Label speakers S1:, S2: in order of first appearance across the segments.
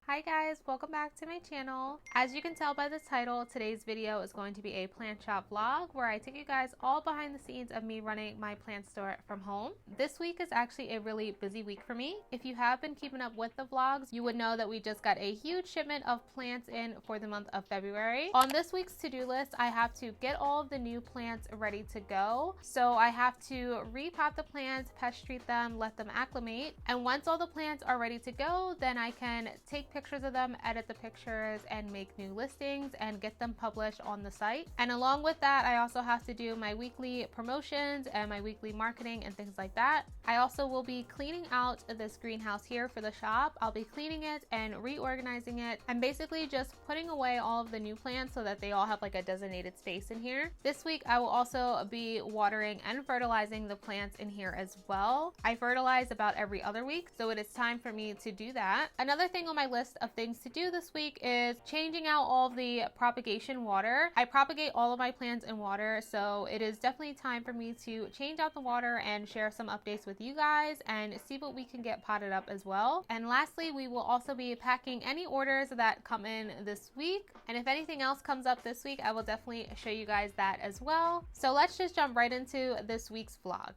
S1: Hi guys, welcome back to my channel. As you can tell by the title, today's video is going to be a plant shop vlog where I take you guys all behind the scenes of me running my plant store from home. This week is actually a really busy week for me. If you have been keeping up with the vlogs, you would know that we just got a huge shipment of plants in for the month of February. On this week's to-do list, I have to get all of the new plants ready to go. So I have to repot the plants, pest treat them, let them acclimate. And once all the plants are ready to go, then I can take pictures of them, edit the pictures, and make new listings and get them published on the site. And along with that, I also have to do my weekly promotions and my weekly marketing and things like that. I also will be cleaning out this greenhouse here for the shop. I'll be cleaning it and reorganizing it and basically just putting away all of the new plants so that they all have like a designated space in here. This week, I will also be watering and fertilizing the plants in here as well. I fertilize about every other week, so it is time for me to do that. Another thing on my list of things to do this week is changing out all of the propagation water. I propagate all of my plants in water, so it is definitely time for me to change out the water and share some updates with you guys and see what we can get potted up as well. And lastly, we will also be packing any orders that come in this week. And if anything else comes up this week, I will definitely show you guys that as well. So let's just jump right into this week's vlog.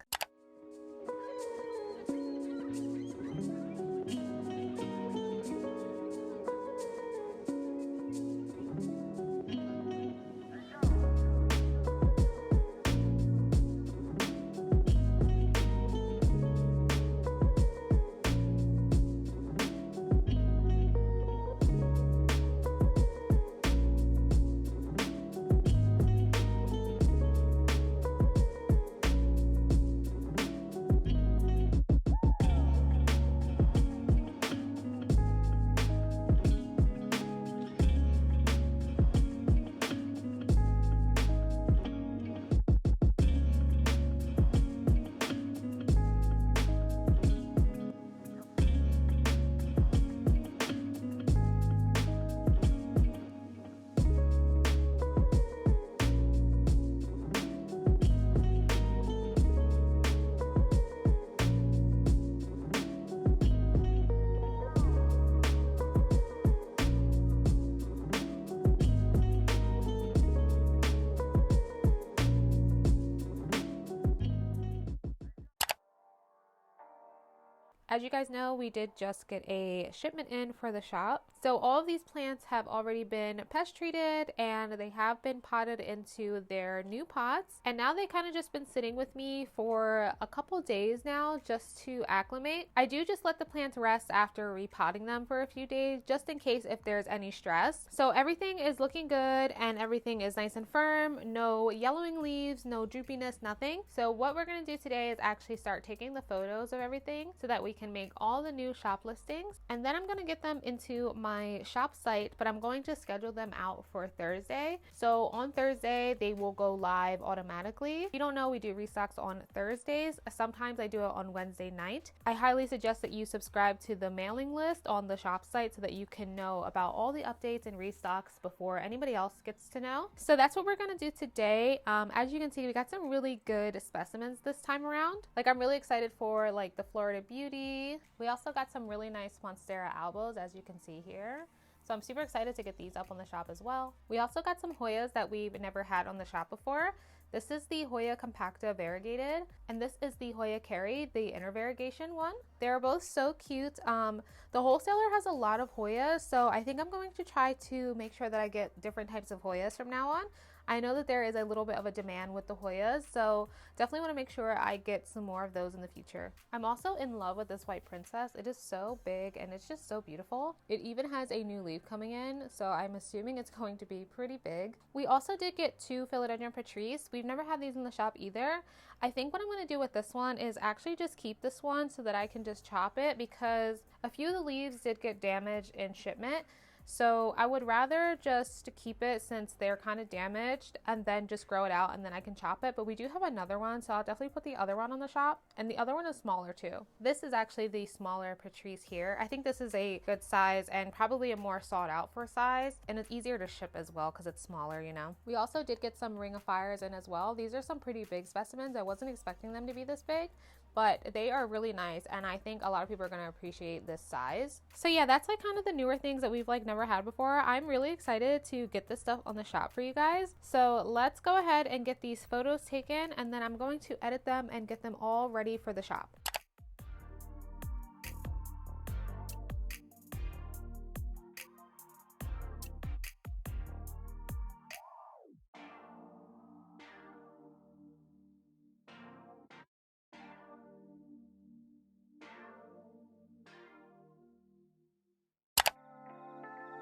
S1: As you guys know, we did just get a shipment in for the shop. So all of these plants have already been pest treated and they have been potted into their new pots. And now they kind of just been sitting with me for a couple days now just to acclimate. I do just let the plants rest after repotting them for a few days just in case if there's any stress. So everything is looking good and everything is nice and firm. No yellowing leaves, no droopiness, nothing. So what we're going to do today is actually start taking the photos of everything so that we can make all the new shop listings, and then I'm going to get them into my shop site, but I'm going to schedule them out for Thursday. So on Thursday they will go live automatically. If you don't know, we do restocks on Thursdays. Sometimes I do it on Wednesday night. I highly suggest that you subscribe to the mailing list on the shop site so that you can know about all the updates and restocks before anybody else gets to know. So that's what we're going to do today. As you can see, we got some really good specimens this time around. Like, I'm really excited for like the Florida Beauty. We also got some really nice Monstera albos, as you can see here. So I'm super excited to get these up on the shop as well. We also got some Hoyas that we've never had on the shop before. This is the Hoya compacta variegated, and this is the Hoya Carry, the inner variegation one. They're both so cute. The wholesaler has a lot of Hoyas, so I think I'm going to try to make sure that I get different types of Hoyas from now on. I know that there is a little bit of a demand with the Hoyas, so definitely want to make sure I get some more of those in the future. I'm also in love with this white princess. It is so big and it's just so beautiful. It even has a new leaf coming in, so I'm assuming it's going to be pretty big. We also did get two philodendron patrice. We've never had these in the shop either. I think what I'm going to do with this one is actually just keep this one so that I can just chop it, because a few of the leaves did get damaged in shipment. So I would rather just keep it since they're kind of damaged and then just grow it out and then I can chop it. But we do have another one, so I'll definitely put the other one on the shop. And the other one is smaller too. This is actually the smaller Patrice here. I think this is a good size and probably a more sought out for size. And it's easier to ship as well because it's smaller, you know. We also did get some Ring of Fires in as well. These are some pretty big specimens. I wasn't expecting them to be this big. but they are really nice, and I think a lot of people are going to appreciate this size. So yeah, that's like kind of the newer things that we've like never had before. I'm really excited to get this stuff on the shop for you guys. So let's go ahead and get these photos taken, and then I'm going to edit them and get them all ready for the shop.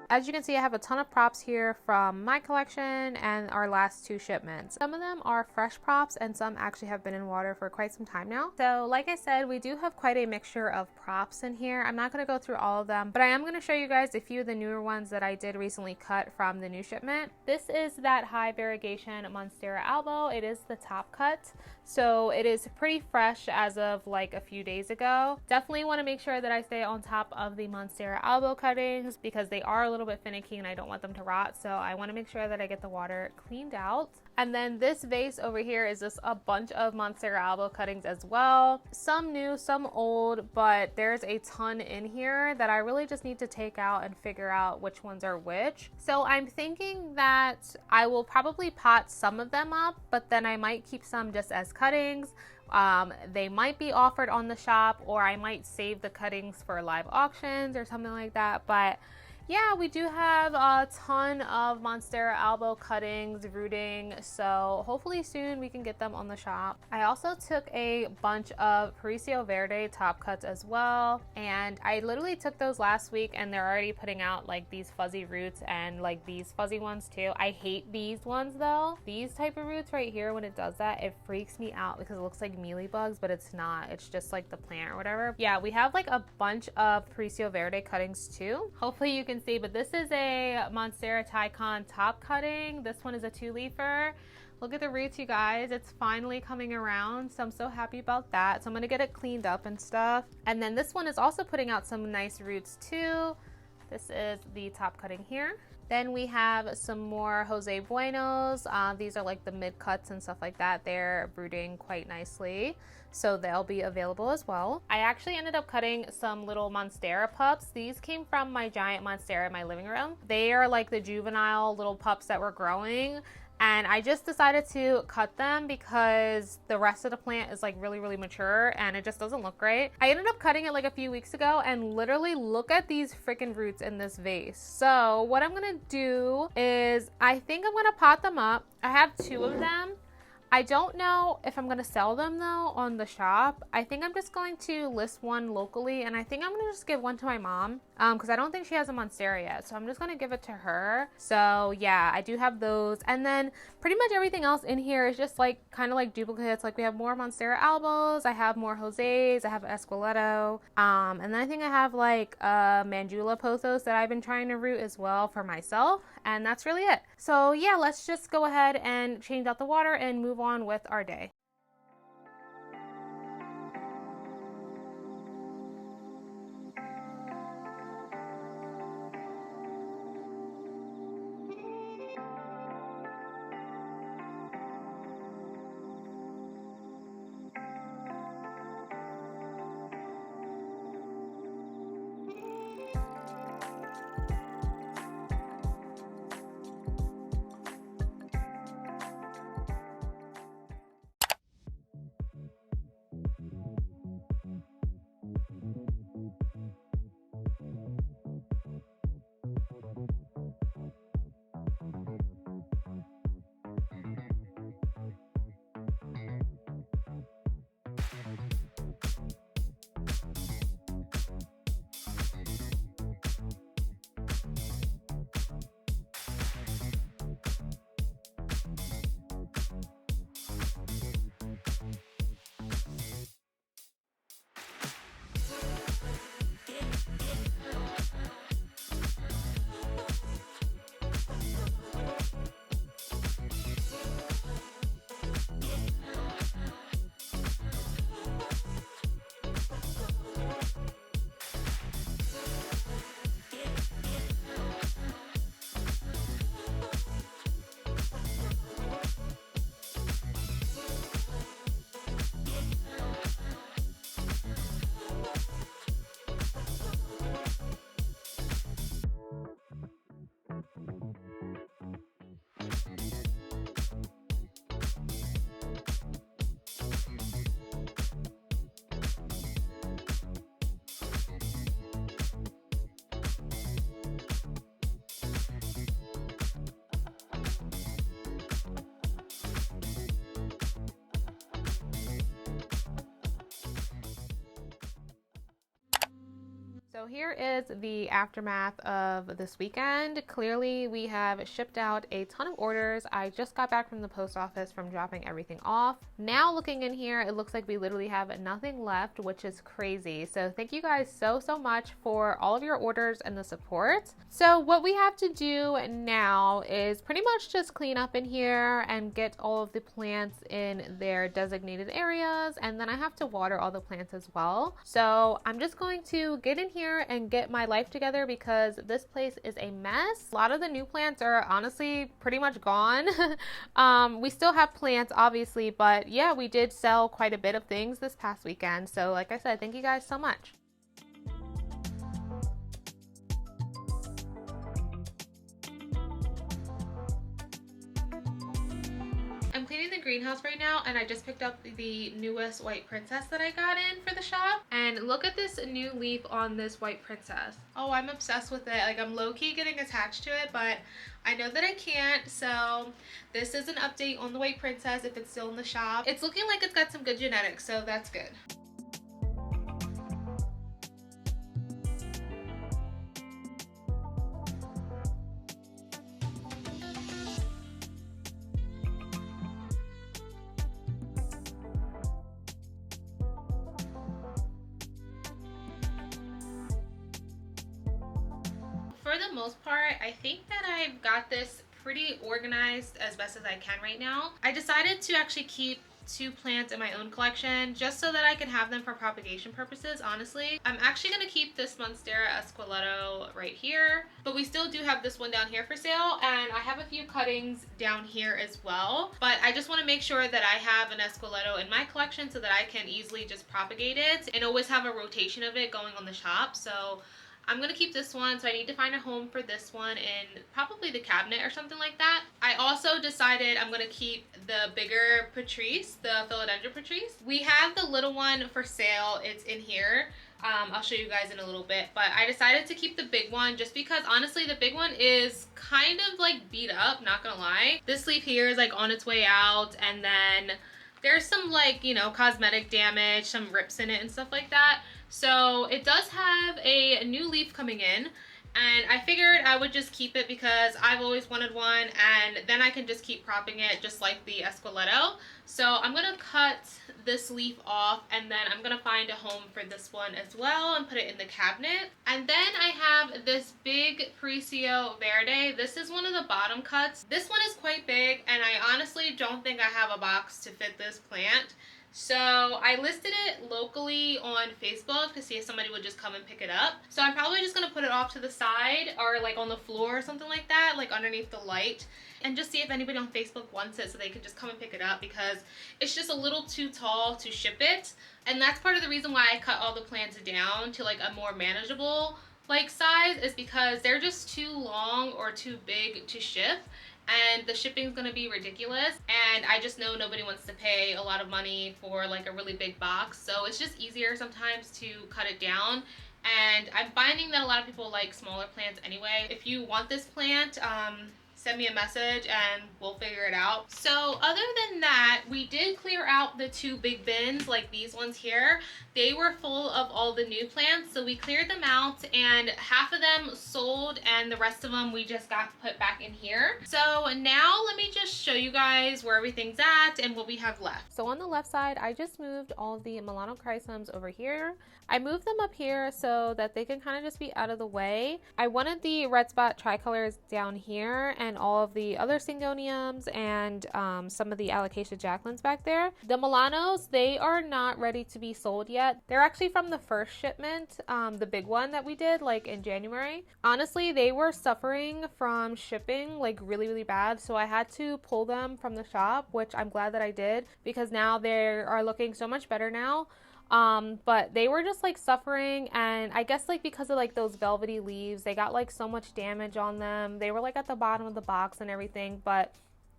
S1: As you can see, I have a ton of props here from my collection and our last 2 shipments. Some of them are fresh props and some actually have been in water for quite some time now. So like I said, we do have quite a mixture of props in here. I'm not going to go through all of them, but I am going to show you guys a few of the newer ones that I did recently cut from the new shipment. This is that high variegation Monstera albo. It is the top cut. So it is pretty fresh as of like a few days ago. Definitely want to make sure that I stay on top of the Monstera albo cuttings because they are a little bit finicky and I don't want them to rot. So I want to make sure that I get the water cleaned out. And then this vase over here is just a bunch of Monstera albo cuttings as well. Some new, some old, but there's a ton in here that I really just need to take out and figure out which ones are which. So I'm thinking that I will probably pot some of them up, but then I might keep some just as cuttings. They might be offered on the shop, or I might save the cuttings for live auctions or something like that. But yeah, we do have a ton of Monstera albo cuttings, rooting, so hopefully soon we can get them on the shop. I also took a bunch of Pericio Verde top cuts as well, and I literally took those last week and they're already putting out like these fuzzy roots and like these fuzzy ones too. I hate these ones though. These type of roots right here, when it does that, it freaks me out because it looks like mealybugs, but it's not. It's just like the plant or whatever. Yeah, we have like a bunch of Pericio Verde cuttings too. Hopefully you can see, but this is a Monstera Tycon top cutting. This one is a 2-leafer. Look at the roots, you guys. It's finally coming around, so I'm so happy about that. So I'm gonna get it cleaned up and stuff. And then this one is also putting out some nice roots too. This is the top cutting here. Then we have some more Jose Buenos. These are like the mid cuts and stuff like that. They're brooding quite nicely, so they'll be available as well. I actually ended up cutting some little Monstera pups. These came from my giant Monstera in my living room. They are like the juvenile little pups that were growing. And I just decided to cut them because the rest of the plant is like really mature and it just doesn't look great. I ended up cutting it like a few weeks ago, and literally look at these freaking roots in this vase. So what I'm gonna do is I think I'm gonna pot them up. I have 2 of them. I don't know if I'm gonna sell them though on the shop. I think I'm just going to list one locally, and I think I'm gonna just give one to my mom because I don't think she has a Monstera yet, so I'm just gonna give it to her. So yeah, I do have those, and then pretty much everything else in here is just like kind of like duplicates. Like we have more Monstera albos, I have more Jose's, I have Esqueleto, and then I think I have like Mandula pothos that I've been trying to root as well for myself, and that's really it. So yeah, let's just go ahead and change out the water and move on with our day. So here is the aftermath of this weekend. Clearly, we have shipped out a ton of orders. I just got back from the post office from dropping everything off. Now looking in here, it looks like we literally have nothing left, which is crazy. So thank you guys so much for all of your orders and the support. So what we have to do now is pretty much just clean up in here and get all of the plants in their designated areas. And then I have to water all the plants as well. So I'm just going to get in here and get my life together because this place is a mess. A lot of the new plants are honestly pretty much gone. We still have plants obviously, but yeah, we did sell quite a bit of things this past weekend. So like I said, thank you guys so much. I'm cleaning the greenhouse right now, and I just picked up the newest white princess that I got in for the shop. And look at this new leaf on this white princess. Oh, I'm obsessed with it. Like, I'm low-key getting attached to it, but I know that I can't. So this is an update on the white princess if it's still in the shop. It's looking like it's got some good genetics, so that's good. For the most part, I think that I've got this pretty organized as best as I can right now. I decided to actually keep 2 plants in my own collection just so that I can have them for propagation purposes, honestly. I'm actually going to keep this Monstera Esqueleto right here, but we still do have this one down here for sale, and I have a few cuttings down here as well. But I just want to make sure that I have an Esqueleto in my collection so that I can easily just propagate it and always have a rotation of it going on the shop. So I'm going to keep this one, so I need to find a home for this one in probably the cabinet or something like that. I also decided I'm going to keep the bigger Patrice, the philodendron Patrice. We have the little one for sale. It's in here. I'll show you guys in a little bit, but I decided to keep the big one just because honestly the big one is kind of like beat up, not gonna lie. This leaf here is like on its way out, and then there's some like, you know, cosmetic damage, some rips in it and stuff like that. So it does have a new leaf coming in, and I figured I would just keep it because I've always wanted one, and then I can just keep propping it just like the Esqueleto. So I'm going to cut this leaf off, and then I'm going to find a home for this one as well and put it in the cabinet. And then I have this big Precio Verde. This is one of the bottom cuts. This one is quite big, and I honestly don't think I have a box to fit this plant. So I listed it locally on Facebook to see if somebody would just come and pick it up. So I'm probably just going to put it off to the side or like on the floor or something like that, like underneath the light, and just see if anybody on Facebook wants it so they can just come and pick it up because it's just a little too tall to ship it. And that's part of the reason why I cut all the plants down to like a more manageable like size, is because they're just too long or too big to ship. And the shipping is going to be ridiculous, and I just know nobody wants to pay a lot of money for like a really big box, so it's just easier sometimes to cut it down. And I'm finding that a lot of people like smaller plants anyway. If you want this plant, send me a message and we'll figure it out. So other than that, we did clear out the 2 big bins like these ones here. They were full of all the new plants, so we cleared them out, and half of them sold and the rest of them we just got put back in here. So now let me just show you guys where everything's at and what we have left. So on the left side, I just moved all the Milano Chrysums over here. I moved them up here so that they can kind of just be out of the way. I wanted the red spot tricolors down here and all of the other Syngoniums and some of the Alocasia Jacquelines back there. The Milanos, they are not ready to be sold yet. They're actually from the first shipment, the big one that we did like in January. Honestly, they were suffering from shipping like really bad, so I had to pull them from the shop, which I'm glad that I did because now they are looking so much better now. But they were just like suffering, and I guess like because of like those velvety leaves, they got like so much damage on them. They were like at the bottom of the box and everything, but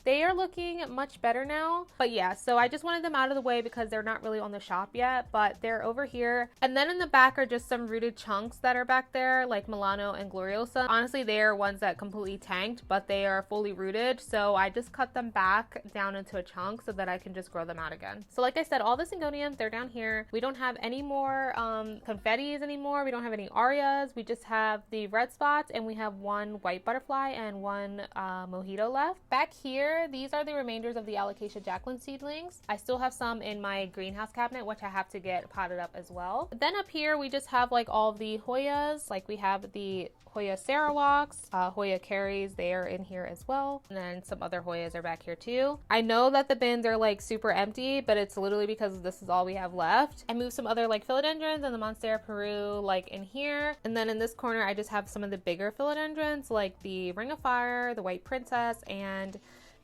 S1: They are looking much better now. But yeah, so I just wanted them out of the way because they're not really on the shop yet, but they're over here. And then in the back are just some rooted chunks that are back there, like Milano and Gloriosa. Honestly, they are ones that completely tanked, but they are fully rooted. So I just cut them back down into a chunk so that I can just grow them out again. So like I said, all the Syngoniums, they're down here. We don't have any more confettis anymore. We don't have any arias. We just have the red spots, and we have one white butterfly and one mojito left. Back here, these are the remainders of the Alocasia Jacqueline seedlings. I still have some in my greenhouse cabinet, which I have to get potted up as well. Then up here, we just have like all the Hoyas. Like we have the Hoya Sarawaks, Hoya Carries, they are in here as well. And then some other Hoyas are back here too. I know that the bins are like super empty, but it's literally because this is all we have left. I moved some other like philodendrons and the Monstera Peru like in here. And then in this corner, I just have some of the bigger philodendrons like the Ring of Fire, the White Princess, and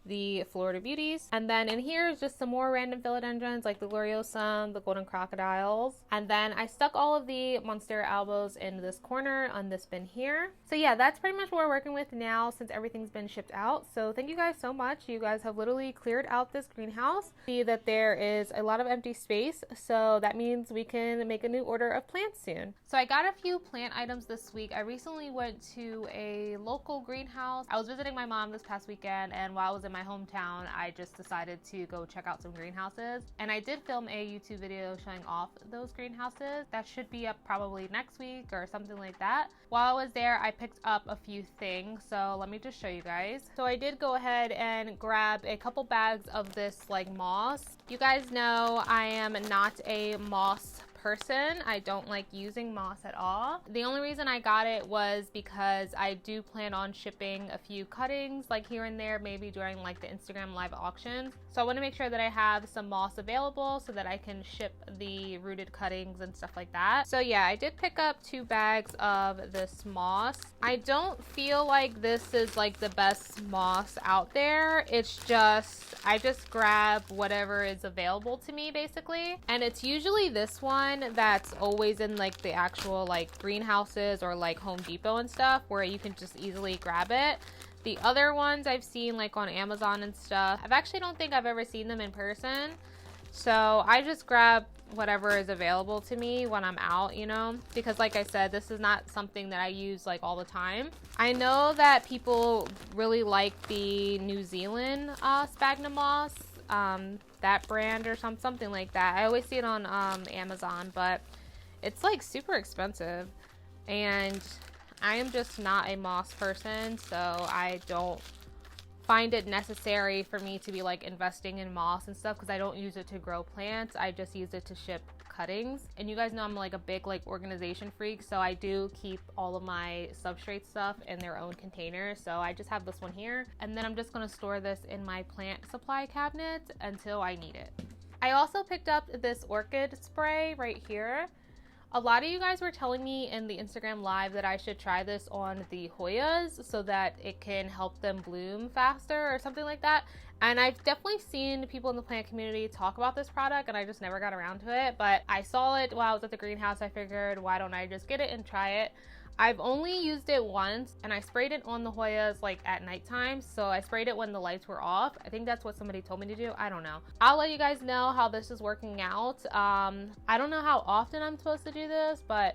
S1: the Florida Beauties. And then in here is just some more random philodendrons like the Gloriosum, the Golden Crocodiles. And then I stuck all of the Monstera albos in this corner on this bin here. So yeah, that's pretty much what we're working with now since everything's been shipped out. So thank you guys so much. You guys have literally cleared out this greenhouse. See that there is a lot of empty space, so that means we can make a new order of plants soon. So I got a few plant items this week. I recently went to a local greenhouse. I was visiting my mom this past weekend, and while I was in my hometown, I just decided to go check out some greenhouses, and I did film a YouTube video showing off those greenhouses. That should be up probably next week or something like that. While I was there, I picked up a few things, so let me just show you guys. So I did go ahead and grab a couple bags of this like moss. You guys know I am not a moss person. I don't like using moss at all. The only reason I got it was because I do plan on shipping a few cuttings like here and there, maybe during like the Instagram live auctions. So I want to make sure that I have some moss available so that I can ship the rooted cuttings and stuff like that. So yeah, I did pick up 2 bags of this moss. I don't feel like this is like the best moss out there. It's just, I just grab whatever is available to me basically. And it's usually this one that's always in like the actual like greenhouses or like Home Depot and stuff where you can just easily grab it. The other ones I've seen like on Amazon and stuff, I've actually don't think I've ever seen them in person. So I just grab whatever is available to me when I'm out, you know, because like I said, this is not something that I use like all the time. I know that people really like the New Zealand sphagnum moss, that brand or something like that. I always see it on Amazon, but it's like super expensive, and I am just not a moss person, so I don't find it necessary for me to be like investing in moss and stuff because I don't use it to grow plants. I just use it to ship cuttings. And you guys know I'm like a big like organization freak, so I do keep all of my substrate stuff in their own containers. So I just have this one here, and then I'm just going to store this in my plant supply cabinet until I need it. I also picked up this orchid spray right here. A lot of you guys were telling me in the Instagram live that I should try this on the Hoyas so that it can help them bloom faster or something like that. And I've definitely seen people in the plant community talk about this product, and I just never got around to it. But I saw it while I was at the greenhouse. I figured, why don't I just get it and try it? I've only used it once, and I sprayed it on the Hoyas like at nighttime. So I sprayed it when the lights were off. I think that's what somebody told me to do. I don't know. I'll let you guys know how this is working out. I don't know how often I'm supposed to do this, but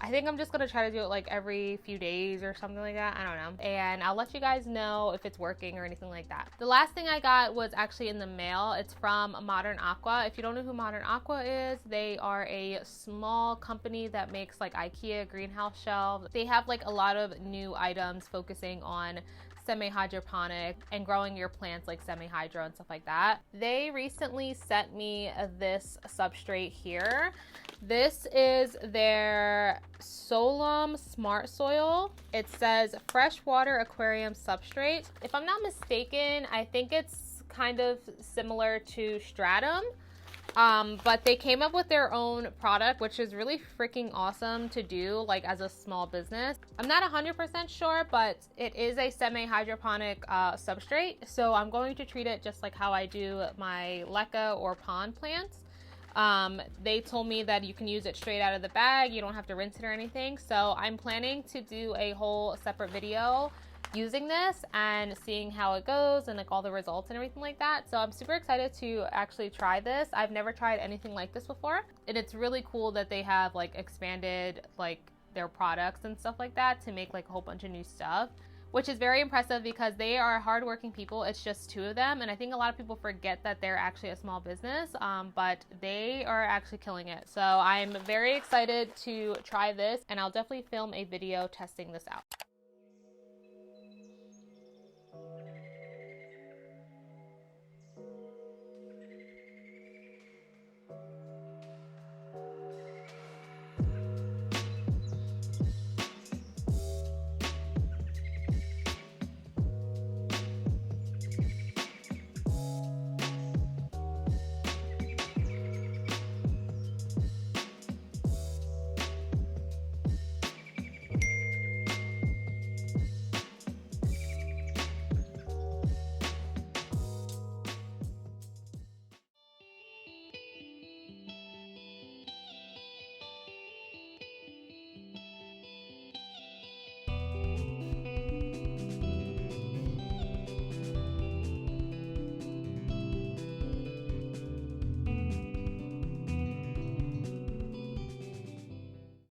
S1: I think I'm just gonna try to do it like every few days or something like that. I don't know. And I'll let you guys know if it's working or anything like that. The last thing I got was actually in the mail. It's from Modern Aqua. If you don't know who Modern Aqua is, they are a small company that makes like Ikea greenhouse shelves. They have like a lot of new items focusing on semi-hydroponic and growing your plants like semi-hydro and stuff like that. They recently sent me this substrate here. This is their Solum Smart Soil. It says freshwater aquarium substrate. If I'm not mistaken, I think it's kind of similar to Stratum. But they came up with their own product, which is really freaking awesome to do like as a small business. I'm not 100% sure, but it is a semi-hydroponic substrate. So I'm going to treat it just like how I do my leca or pond plants. They told me that you can use it straight out of the bag. You don't have to rinse it or anything. So I'm planning to do a whole separate video using this and seeing how it goes and like all the results and everything like that. So I'm super excited to actually try this. I've never tried anything like this before, and it's really cool that they have like expanded like their products and stuff like that to make like a whole bunch of new stuff, which is very impressive because they are hardworking people. It's just 2 of them, and I think a lot of people forget that they're actually a small business, but they are actually killing it. So I'm very excited to try this, and I'll definitely film a video testing this out.